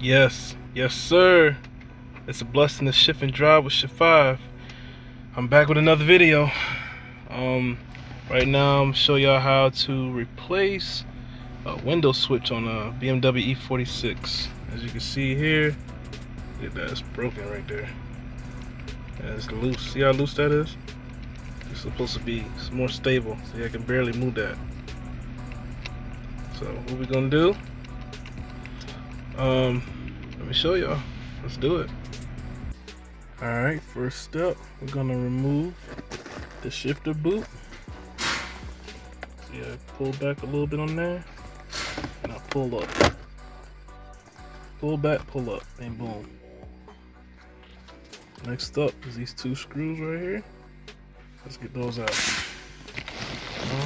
Yes, yes sir. It's a blessing to shift and drive with Shift 5. I'm back with another video. Right now I'm gonna show y'all how to replace a window switch on a BMW E46. As you can see here, look at that, it's broken right there. And it's loose. See how loose that is? It's supposed to be more stable. See, I can barely move that. So what we gonna do? Let me show y'all. Let's do it. Alright, first step, we're gonna remove the shifter boot. See, I pull back a little bit on there, and I pull up. Pull back, pull up, and boom. Next up is these two screws right here. Let's get those out.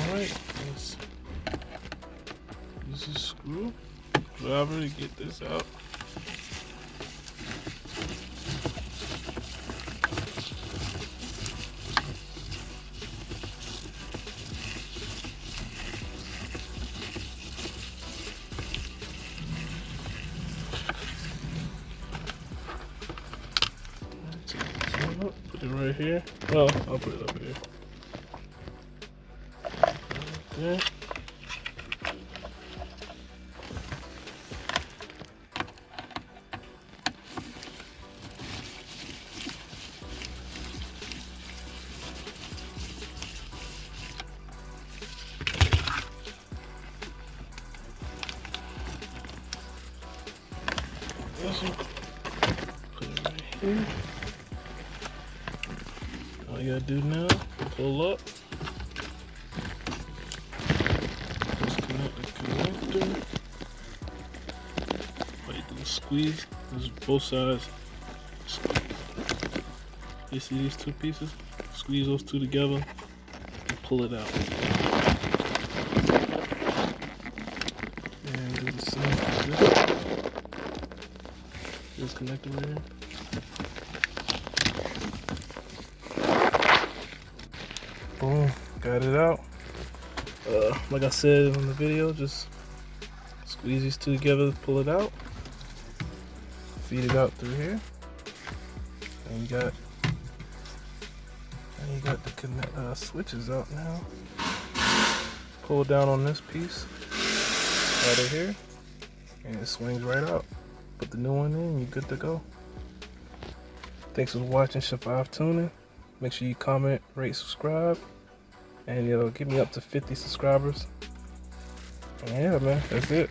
Alright, let's use this screwdriver to get this out. Put it right here. Well, I'll put it up here. Okay. Put it right here. All you gotta do now, pull up. Disconnect the connector. Wait, do squeeze. This is both sides. You see these two pieces? Squeeze those two together and pull it out. And do the same for this. Disconnect it right here. Boom, got it out. Like I said in the video, just squeeze these two together, pull it out, feed it out through here, and you got the switches out now. Pull down on this piece right of here, and it swings right out. Put the new one in, you're good to go. Thanks for watching Shift 5 Tuning. Make sure you comment, rate, subscribe, and get me up to 50 subscribers. And yeah, man, that's it.